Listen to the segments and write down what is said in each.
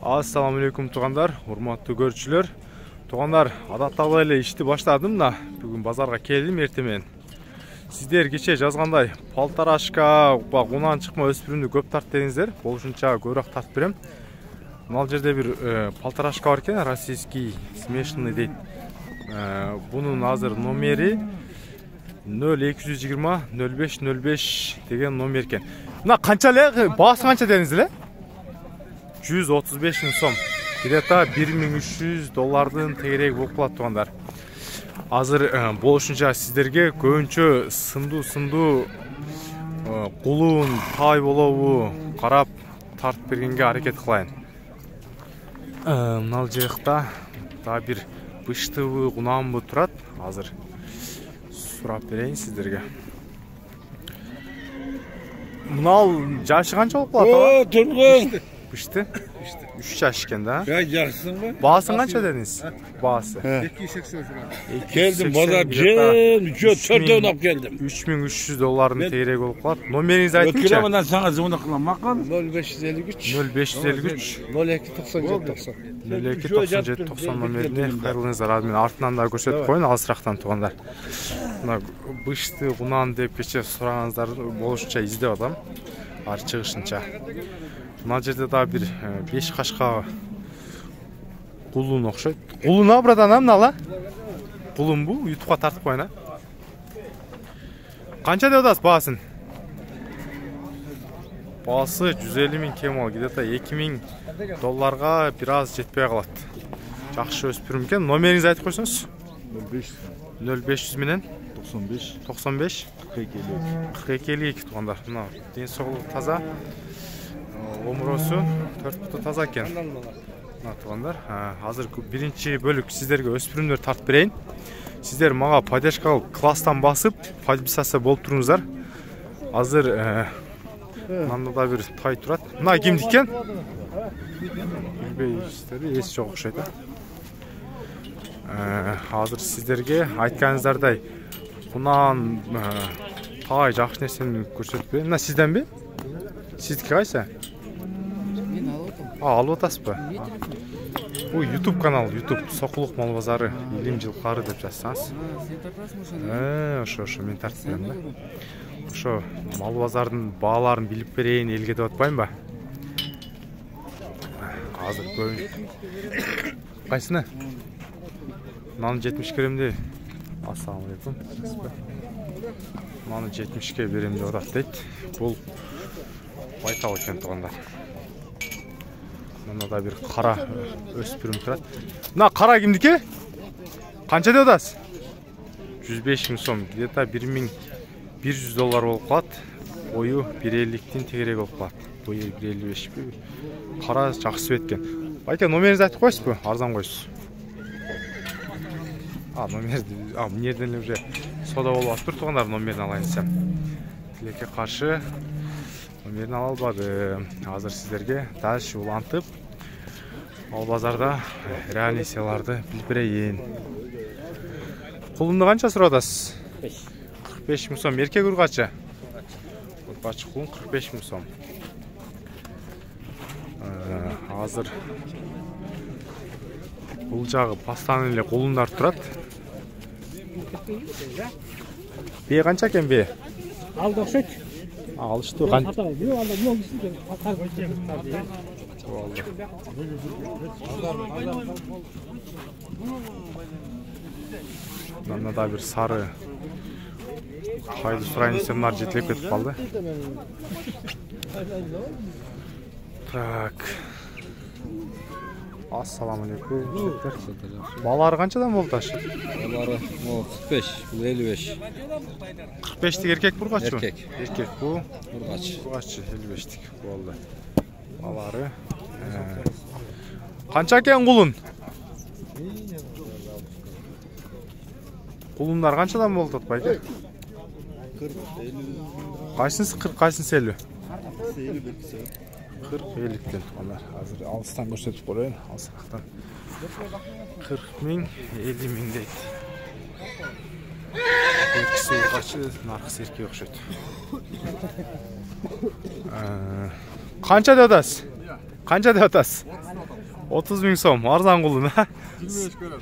Assalamu alaikum туғандар, урматтуу көрүүчүлөр. Туғандар, адаттагы эле ишти баштадым да, бүгүн базарга келдим эртемен. Сиздер кече жазгандай, полторашка, унан чыкма өспүрүмдү көп тарт дедиңиздер. Болушунча көбүрөөк тартып берем. Мына жерде бир полторашка бар экен, российский смешанный дейт. Бунун азыр номери 0220 0505 деген номер экен. Мына канча эле? Баасы канча дедиңиз эле? 135 миң сом. Где-то 1300 доллардын тегерек болуп калат тугандар. Азыр болушунча сиздерге көбүнчө сындуу кулун тай болобу карап тартып бергенге аракет кылайын. Мына жакта да бир быштыбы, кунамбы турат. Азыр сурап берейин сиздерге. Мына жашы канча болуп калат? Тургун. Бышты? 3 жаш экен да? Жақсың ба? Баасын канча дедиңиз? Баасы. 280 frank. Келдим базар жөн, 4 ойнап келдим. 3300 долларын тегерек болуп калат. Номериңизди айтыңызчы. Өткүрөмөн сага звонок кылам. Макан 0553 0297 90 номерине кайрылыңыздар. Мен артынан да көрсөтүп коеюн алысырактан тугандар. Мына бышты, кунан деп кече сурагаңыздар болушунча издеп атам. Ар чыгышынча. Мына жерде да бир 5 кашка кулун окшойт. Кулуна братан амнала? Кулун бу, ютубка тартып коюн а. Канча деп атасыз баасын? Баасы 150 миң кем ал, где-то 2000 долларга бир аз жетпей калат. Жакшы өспүрүм экен. Номериңизди айтып койсоңуз? 0500 менен 95 42 тугандар. Мына ден соолугу таза. Омуросу 4 буту таза экен. Мына тугандар, азыр биринчи бөлүк сиздерге өспүрүмдөр тартып берейин. Сиздер мага поддержкалык класстан басып, подписаться болуп туруңуздар. Азыр мында да бир тай турат. Мына кимдики экен? Билбейсиздерби, эс жок окшойт а. Азыр сиздерге айтканыңыздардай кунан тай жакшы нерсени көрсөтүп берейин. Мына сизденби? Сиздики кайсы? Алып атасызбы? Бу YouTube канал, YouTube Сокулук мал базары, илим жылкары деп жазсаңыз. Ошо мен тартып берем да. Ошо мал базардын бааларын билип берейин элге деп атпайм ба? Азыр көбүн. Кайсыны? Маны 70 керемди. Ассаламу алейкум. Маны 70ке берем деп атат дейт. Бул байтал экен тугандар. Мына да бир кара өспүрүм турат. Мына кара кимдики? Канча деп атасыз? 105 миң сом, где-то 1100 доллар болуп калат. Бою 150тин тегерек болуп калат. Бою 155. Кара жакшы экен. Байке, номериңизди айтып коесузбу? Арзан койсуз. Номерди, мынерден уже сода болуп атыптыр тугандар, номерин алайын десем. Тилекке каршы номерин ала албадым. Азыр сиздерге дальше улантып, ал базарда реальный селарды билип берейин. Кулунду канча сурап атасыз? 45 миң сом. Эркек ургачы? Ургачы кулун 45 миң сом. Азыр бул жагы постоянно эле кулундар турат. Бие канча экен бие? Алды окшойт. Алышты. Мына да бир сары кайды сурайын десем, нар жетелеп кетип калды. Так. Ассаламу алейкум. Балары канчадан болду ташы? Балары 45, бул 55. 45тик эркек бургачы? Эркек. Бул Бургач. бургачы 55тик болду. Балары. Канча экен кулун? Кулундар канчадан болду атпайбы? 40, 50. Кайсынысы 40, кайсынысы 50? 40-50 тугандар. Азыр алыстан көрсөтүп коеюн, алысырактан. 40 миң, 50 миң дейт. Экиси ургачы, наркысы эркек окшойт. Канча деп атасыз? Канча деп атасыз? 30 000 сом. Арзан кулун, ha? 25 көрөм.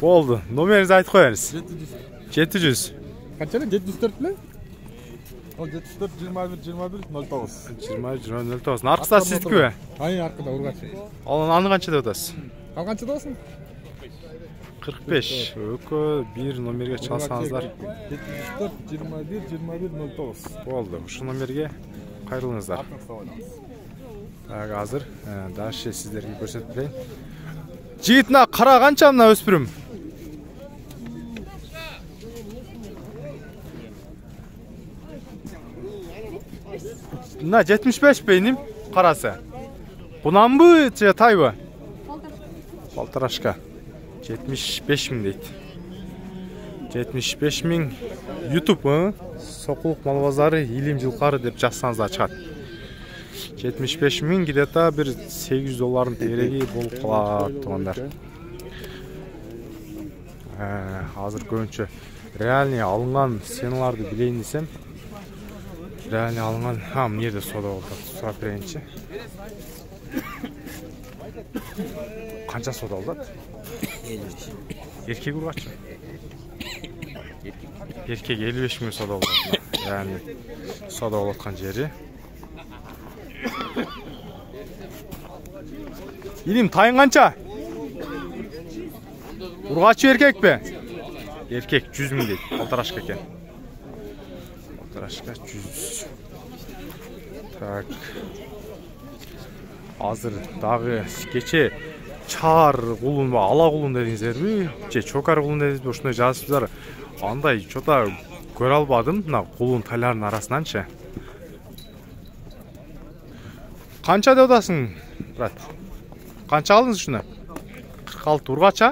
Болду. Номеріңізді айтып қоярыз. 700. 700. Қанчаны? 704 біле? Ол 74 21 09. 20-20-09. Арқыста сіздікі бе? Айын арқыда ұрғашы. Аны қаншада өтасыз? Ал қаншада болсын? 45. Өкі бір номерге çalсаңыздар. 74 21 09. Болды. Ұшы номерге қайрылыңыздар. Қазір дальше сіздерге көрсетіп берейін. Жігітіна қара қанша мына өспірім? Мына 75 бейнім қарасы. Бұнан бұ, тай бұ? Полторашка. 75 000 дейді. 75 000 YouTube Соқылық мал базары Илим жылқары деп жазсаңыздар шығады. 75 000 где-то бір $800 тереги болып қалады туғандар. Азыр көбінше реальный алынған сеналарды білейін десем. Реальный алынған, мынерде сода болды. Сұрап берейінші. Қанша сода болды? 55. Еркек ұрғашы? Еркек 55 000 сода болды. Yani soda olatқан жері. İlim tayın қанша? Ұрғашы еркек пе? Еркек 100 000 дейді. Полторашка екен. Полторашка 100. Так. Азыр дағы кече чар құлын ба, ала құлын дедіңіздер бе? Че чокар құлын дедіңіздер бе? Ошындай жазыпсыздар. Андай чота көре албадым, мына құлын тайлардың арасынан ше. Қанша деп отасың, брат? Қанша алдыңыз шуны? 46 ұрғача?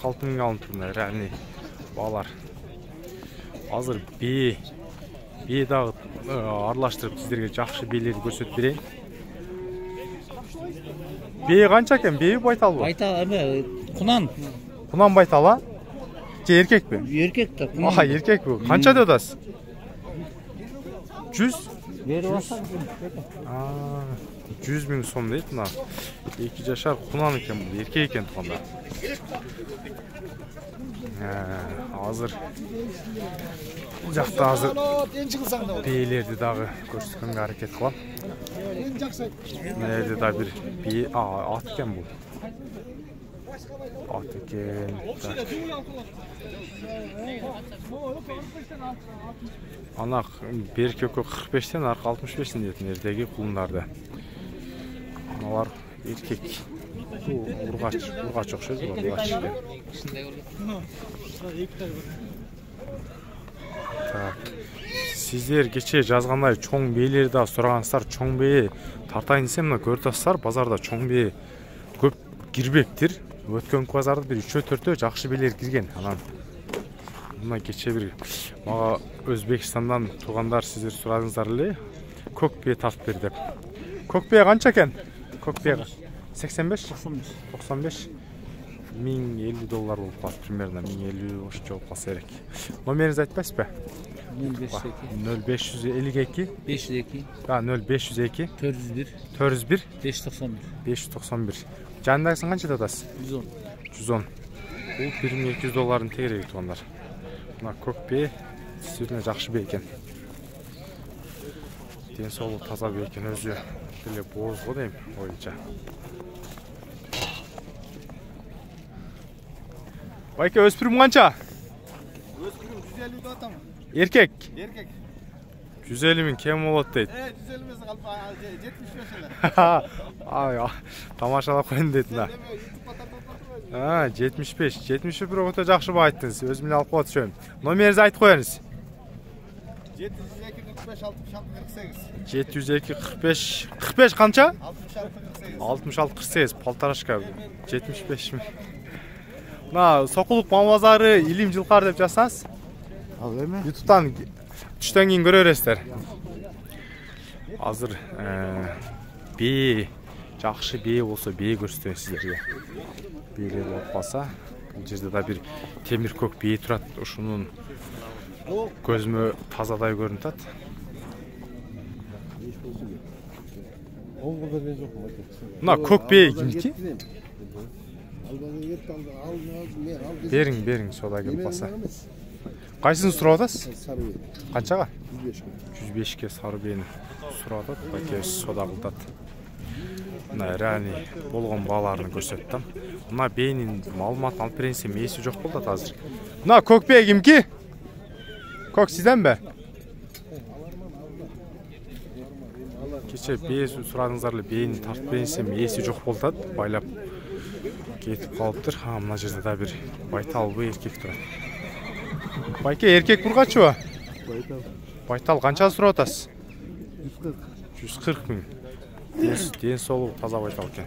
46 000 алын тұрмын, реальный балар. Азыр бе дағы аралаштырып сіздерге жақшы бейлерді көрсетіп берейін. Бе қанша екен? Бе байтал бұл? Байтал, құнан. Құнан байтал, а? Же еркек пе? Еркек та, құнан. Аха, еркек бұл. Қанша деп отасыз? 100? 100 000 сом дейді мына. 2 жашар құнан екен бұл, еркек екен тұғанда. Азыр жақта азыр бейлерді дағы көрсеткенге әрекет қылам. Мына да бір бей, ат екен бұл. Ат екен. Ана бер көкі 45-тен арқы 65-тен дейтін ердегі құлындарды. Аналар еркек. Ұрғач оқшайды бұл, ұрғач екен. Сіздер кече жазғандай чоң бейлерді сұрағансыздар, чоң бейі тартайын десем, мына көртасыздар, базарда чоң бейі көп кірбектір. Өткен базарда бір 3-4 жақшы бейлер кірген. Мына кече бір маға Өзбекстандан туғандар сіздер сұрадыңыздар ле, көк бейі тартып бер деп. Көк бейі қанша екен? Көк бейі 85? 95? $1050 болып қалды, примерно 1050 ұшынша болып қалса ерек. Номеріңізді айтпайсыз бе? 0552 502 0502 401 401 591 Жанындағысын қанша дадасыз? 110. Бұл $1200 тегерегі туғандар. Мына көк бе действительно жақшы бе екен. Денсаулық таза бе екен, өзі біле боз ғой деймін ойынша. Байке, өспірім қанша? Өспірім 150 атам. Еркек? Еркек. 150 000 кем болады дейді. 150 000 қалып 75 Тамашалап қойын дейді. 75 бір оғыта жақшы ба айттыңыз, өзімін алып қуат шөйім. Номеріңізді айтып қойыңыз. 702-45 қанша? 66-48, полторашка, 75 000. Соқылық мал-базары Илим жылқары деп жазсаңыз? Ютубтан түштен кейін көре бересіздер. Азыр бей, жақшы бей болса бей көрсетейін сіздерге. Бейлер болып қалса, бұл жерде да бір темір көк бей тұрады. Ұшының көзіме тазадай көрінтады. Мына көкбей кимки? Бериң, сода келип калса. Кайсын сурап атасыз? Канчага? 105 сары бейни сурап атат. Баке сода кылдат. Мына реальный болгон бааларын көрсөттүм. Мына бейнин маалыматын алып беренсем эси жок болду азыр. Мына көкбей кимки? Көк сизденби? Кече бей сурадыңыздар эле бейни тартып беренсем эси жок болду, байлап кетип калыптыр. Мына жерде да бир байталбы эркек турат. Байке эркек бургачыбы? Байтал канча сурап атасыз? 140 миң. Ден соолугу таза байтал экен.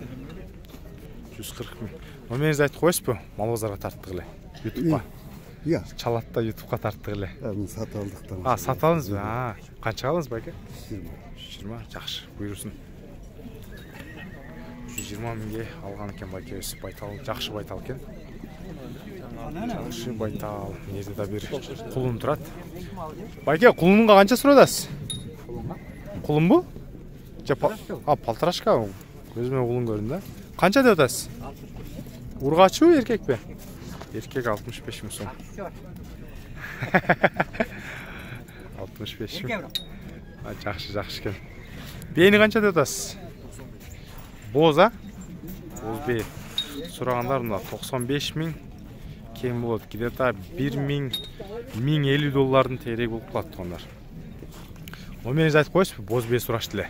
140 миң. Номеріңізді айтып қойсызбы? Мал базарға тарттық эле. YouTube'га. Иә. Чалатта YouTube'га тарттық эле. Сатып алдық. Сатып алдыңыз ба? Канча алдыңыз байке? 120. Жакшы, буйрусын. 120 миңге алган экен байке. Байтал, жакшы байтал экен. Жакшы байтал. Жерде да бир кулун турат. Байке, кулунга канча сурап атасыз? Кулунбу? Палтарашка. Көзүмө кулун көрүндү. Канча деп атасыз? Ургачыбы, эркекпи? Эркек 65 миң сом. 65 миң. Жакшы экен. Бейни канча деп атасыз? Боз, Боз бей. Сурагандар мына 95 миң. Кем болот. Где-то 1 миң, 1050 доллардын тереги болуп калат тугандар. Номеріңізді айтып қойсызбы? Боз бей сурашты эле.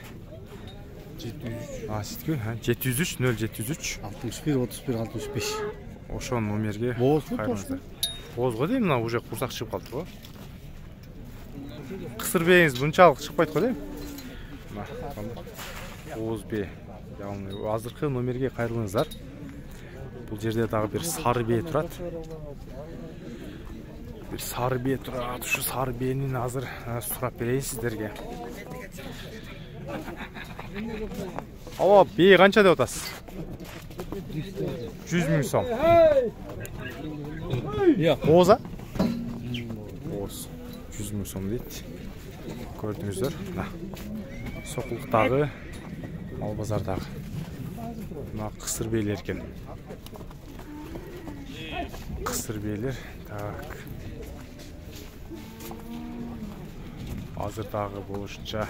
703 0703 61 31 65. Ошо номерге кайрыңыздар. Бозго дейм, мына уже курсак чыгып калды го. Кысыр бейиңиз мынчалык чыкпайт го дейм. Боз бей. Азыркы номерге кайрылыңыздар. Бул жерде дагы бир сары бей турат. Bir sarı bey turат. Şu sarı beynin hazır surap bereyim sizlerge. Ава, бей канча деп атасыз? 100 миң сом. Боза? Боз. 100 миң сом дейт. Көрдүңүздөр. Сокулуктагы, мал базардагы. Мына кысыр бейлер экен. Кысыр бейлер. Так. Азырдагы болушунча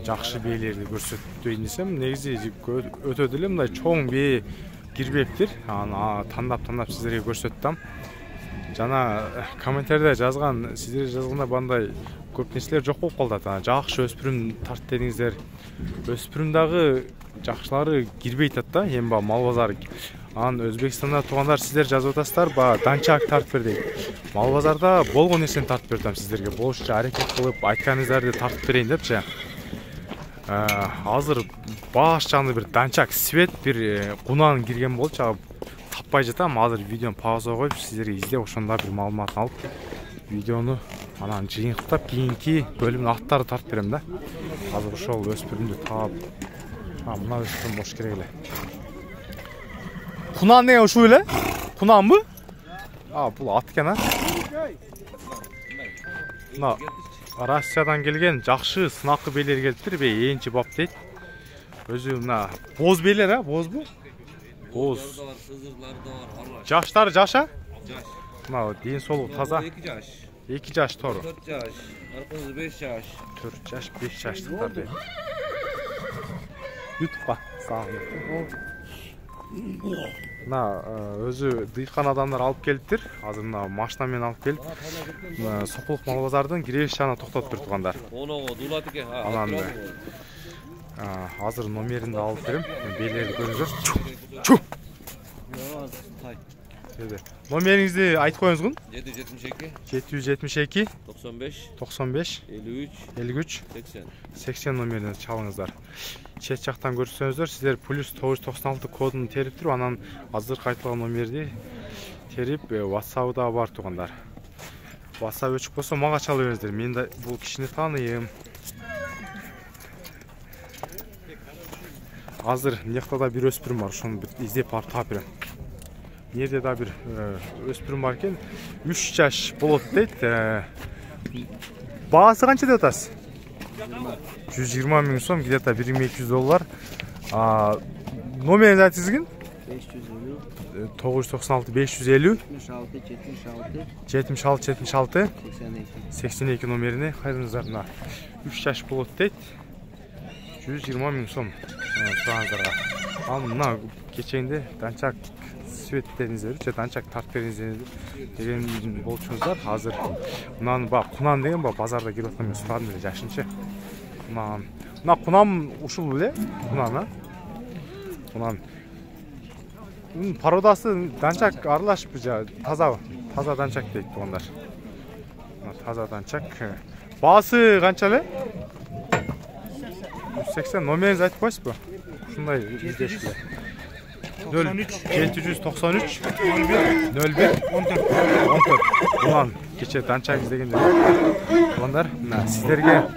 жакшы бейлерди көрсөтөйүн десем, негизи өтө деле мындай чоң бей кирбептир. Аны тандап сиздерге көрсөттүм. Жана комментарийде жазган, сиздер жазганда бандай көп нерселер жок болуп калды. Жакшы өспүрүм тарт дедиңиздер. Өспүрүм дагы жакшылары кирбейт да, эми мал базары. Өзбекстанда тугандар сиздер жазып атасыздар, данчак тартып бер дейт. Мал базарда болгон нерсени тартып бердим сиздерге. Болушунча аракет кылып, айтканыңыздарды тартып берейин депчи. Азыр баш жагында бир данчак свет, бир кунан кирген болчу. Таппай жатам. Азыр видеону пауза коюп, сиздерге издеп, ошондо бир маалыматын алып, видеону анан жыйынтыктап, кийинки бөлүмдүн аттарын тартып берем да. Азыр ошол өспүрүмдү таап, мына өспүрүм бош керек эле. Кунан деген ушул эле? Кунанбы? Бул ат экен, Мына Россиядан келген жакшы сынакы бейлер келиптир, ээнчи бап дейт. Өзү мына боз бейлер, бозбу? Боз. Жаштары жаша? Жаш. Мына ден соолугу таза. 2 жаш. 2 жаш тору. 4 жаш. Аркасы 5 жаш. 4 жаш, 5 жаштыктар дейт. YouTube'га салып. Мына өзү дыйкан адамдар алып келиптир. Азыр мына машина менен алып келип, Сокулук мал базардын киребеш жагына токтотуп тур тугандар. Оного дулат экен. Анан азыр номеринди алып берем. Бейлерди көрүңүздөр. Чу. Номериңизди айтып коюңузгун? 772 95 53 80 номеринен чалыңыздар. Чет жактан көрсөңүздөр, сиздер плюс 996 кодун терип туруп, анан азыркы айтылган номерди терип, WhatsApp да бар тугандар. WhatsApp өчүк болсо мага чала бериңиздер. Мен да бул кишини тааныйм. Азыр мынакта да бир өспүрүм бар, ошону издеп барып таап берем. Жерде да бир өспүрүм бар экен, 3 жаш болот дейт. Баасы канча деп атасыз? 120 миң сом, где-то 1200 доллар. Номерин айтыңыз 996 550 76 76 82 номерине кайрыңыздар. Мына 3 жаш болот дейт. 120 миң сом сұраңыздарга. Ал мына кеченде данчак светтериңиздер, же данчак тартып бериңиздер деген болчуңуздар. Азыр мынаны кунан деген базарда келип аткан, мен сурадым эле жашынчы. Мына кунам ушул беле? Кунан, Кунан. Пародасы данчак аралашып таза данчак дейт тугандар. Таза данчак. Баасы канча эле? 180. Номеринизди айтып коесузбу? Ушундай издешкиле. 793 01 14. Кунан кече данчак издегенде тугандар, сиздерге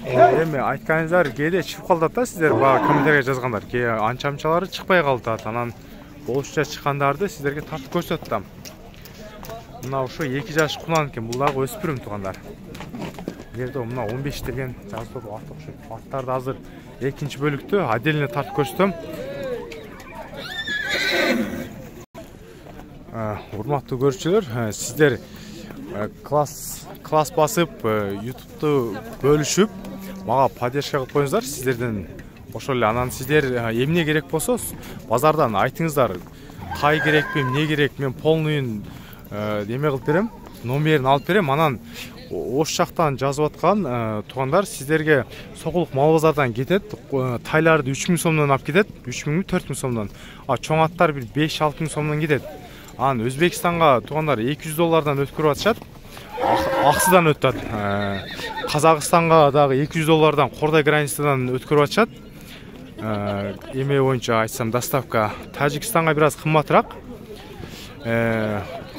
эми айтканыңыздар кээде чыгып калат да, сиздер баягы комментарийге жазгандар. Кээ анчамчалары чыкпай калат, анан болушча чыккандарды сиздерге тартып көрсөттүм. Мына ушу 2 жаш кунан экен, бул дагы өспүрүм тугандар. Жерде мына 15 деген жазылып ат окшойт. Аттарды азыр экинчи бөлүктө отдельно тартып көрсөтөм. Урматтуу көрүүчүлөр, сиздер класс басып, YouTube'ду бөлүшүп, мага поддержка кылып коюңуздар. Сиздерден ошол эле. Анан сиздер эмне керек болсо базардан айтыңыздар. Кай керекпи, эмне керек, мен полныйын эме кылып берем, номерин алып берем. Анан ош жактан жазып аткан тугандар сиздерге сокулук мал базардан кетет. Тайларды 3000 сомдон алып кетет, 3000 4000 сомдон. Чоң аттар бир 5-6 миң сомдон кетет. Анан Өзбекстанга тугандар 200 доллардан өткөрүп атышат. Аксыдан өтөт. Казакстанга дагы 200 доллардан Кордай границадан өткөрүп атышат. Эме боюнча айтсам доставка. Тажикстанга бир аз кымбатыраак.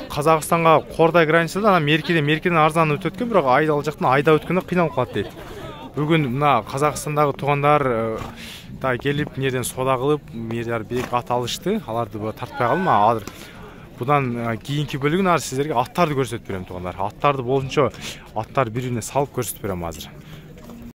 Казакстанга Кордай границадан, анан Меркеден арзан өтөт экен, бирок ал жактан айда өткөндө кыйналып калат дейт. Бүгүн мына Казакстандагы тугандар да келип, нерден сода кылып, мердер бек ат алышты. Аларды тартпай калдым. Азыр будан кийинки бөлүгүн сиздерге аттарды көрсөтүп берем тугандар. Аттарды болушунча аттар бири-бирине салып көрсөтүп берем азыр.